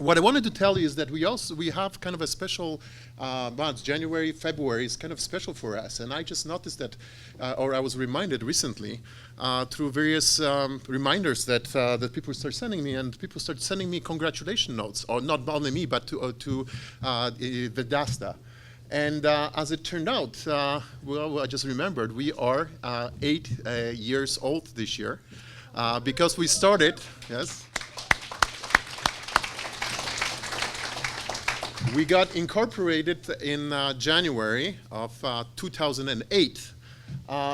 what I wanted to tell you is that we have kind of a special months. January, February is kind of special for us, and I just noticed that, or I was reminded recently through various reminders that that people start sending me, and people start sending me congratulation notes, or not only me, but to Vendasta. And as it turned out, well, I just remembered we are 8 years old this year because we started. Yes. We got incorporated in January of 2008.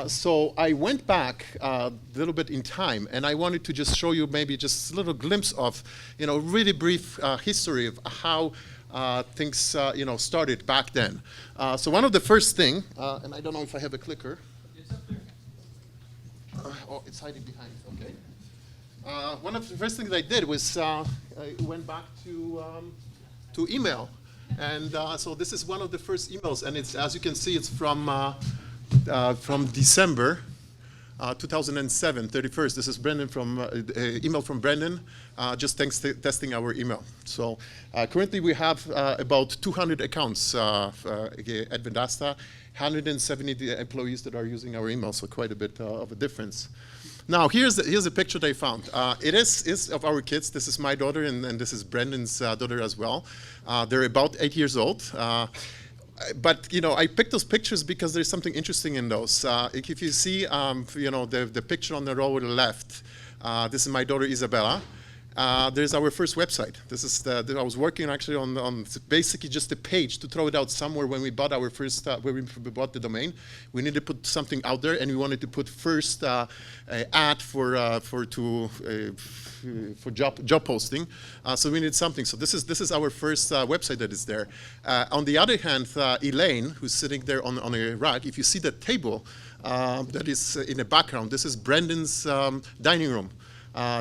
So I went back a little bit in time, and I wanted to just show you maybe just a little glimpse of, really brief history of how things, started back then. So one of the first thing, and I don't know if I have a clicker. It's up there. Oh, it's hiding behind. Okay. One of the first things I did was I went back to email. And so this is one of the first emails, and it's, as you can see, it's from December 2007, 31st. This is Brendan from email from Brendan, just testing our email. So currently we have about 200 accounts at Vendasta, 170 employees that are using our email, so quite a bit of a difference. Now, here's a picture they found. It is of our kids. This is my daughter, and this is Brendan's daughter as well. They're about 8 years old. But, I picked those pictures because there's something interesting in those. If you see, the picture on the row to the left, this is my daughter Isabella. There's our first website. This is I was working actually on basically just a page to throw it out somewhere when we bought our first, when we bought the domain. We needed to put something out there, and we wanted to put first ad for job posting. So we needed something. So this is our first website that is there. On the other hand, Elaine, who's sitting there on a rack, if you see the table that is in the background, this is Brendan's dining room.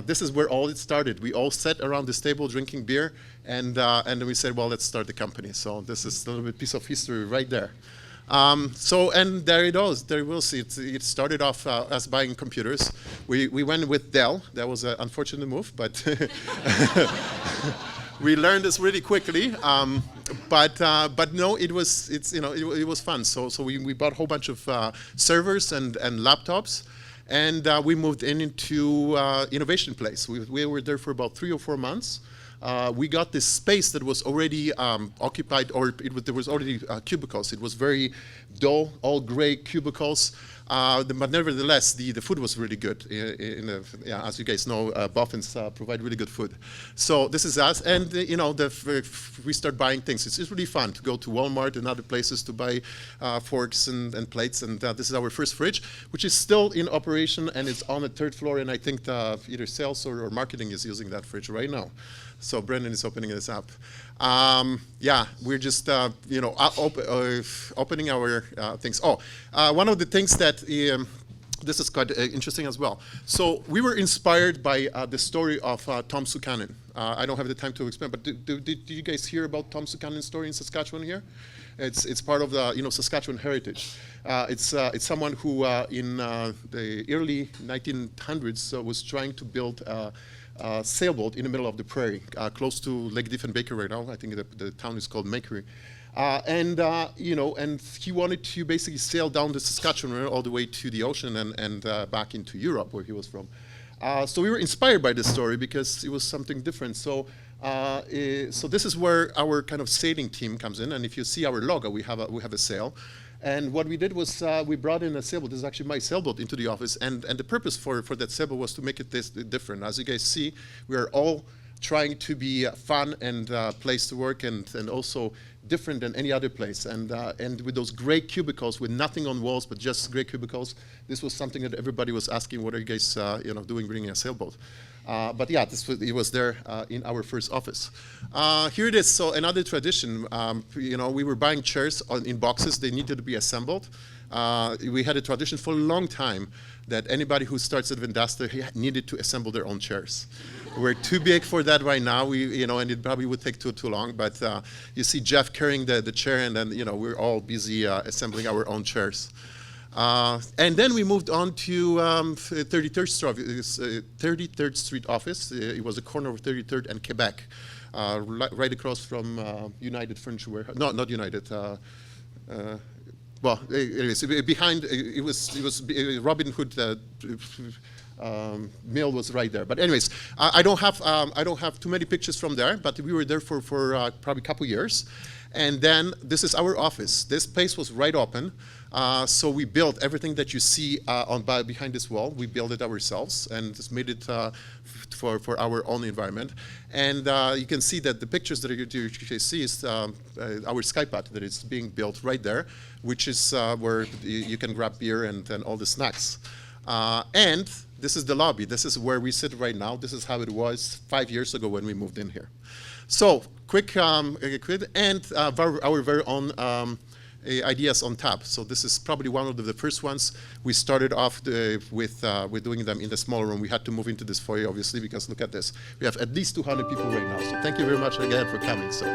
This is where all it started. We all sat around this table drinking beer, and then we said, well, let's start the company. So this is a little bit piece of history right there. And there it is. There you will see. It started off as buying computers. We went with Dell. That was an unfortunate move, but we learned this really quickly. But no, it was fun. So we bought a whole bunch of servers and laptops. And we moved into Innovation Place. We were there for about 3 or 4 months. We got this space that was already occupied, or there was already cubicles. It was very dull, all gray cubicles. But nevertheless, the food was really good. As you guys know, Boffins provide really good food. So this is us, and we start buying things. It's really fun to go to Walmart and other places to buy forks and plates. And this is our first fridge, which is still in operation, and it's on the 3rd floor. And I think either sales or marketing is using that fridge right now. So Brendan is opening this up. We're just opening our things. One of the things that this is quite interesting as well. So we were inspired by the story of Tom Sukanen. I don't have the time to explain, but did you guys hear about Tom Sukanen's story in Saskatchewan here? It's part of the Saskatchewan heritage. It's someone who in the early 1900s was trying to build sailboat in the middle of the prairie, close to Lake Diefenbaker right now. I think the town is called Makery. And he wanted to basically sail down the Saskatchewan River all the way to the ocean and back into Europe, where he was from. So we were inspired by this story because it was something different. So this is where our kind of sailing team comes in. And if you see our logo, we have a sail. And what we did was we brought in a sailboat. This is actually my sailboat into the office. And the purpose for that sailboat was to make it different. As you guys see, we are all trying to be fun and place to work and also different than any other place. And with those gray cubicles with nothing on walls but just gray cubicles, this was something that everybody was asking, what are you guys doing bringing a sailboat? But yeah, it was there in our first office. Here it is. So another tradition. We were buying chairs in boxes. They needed to be assembled. We had a tradition for a long time that anybody who starts at Vendasta needed to assemble their own chairs. We're too big for that right now. And it probably would take too long. But you see Jeff carrying the chair, and then we're all busy assembling our own chairs. And then we moved on to 33rd Street office. It was a corner of 33rd and Quebec. right across from United Furniture Warehouse. No, not United. Well, anyways, behind it was Robin Hood. Mill was right there. But anyways, I don't have too many pictures from there. But we were there for probably a couple years, and then this is our office. This place was right open, so we built everything that you see behind this wall. We built it ourselves and just made it for our own environment. And you can see that the pictures that you see is our skypad that is being built right there, which is where you can grab beer and all the snacks. And this is the lobby. This is where we sit right now. This is how it was 5 years ago when we moved in here. So quick, and our very own ideas on tap. So this is probably one of the first ones. We started off with doing them in the small room. We had to move into this foyer, obviously, because look at this. We have at least 200 people right now. So thank you very much again for coming. So.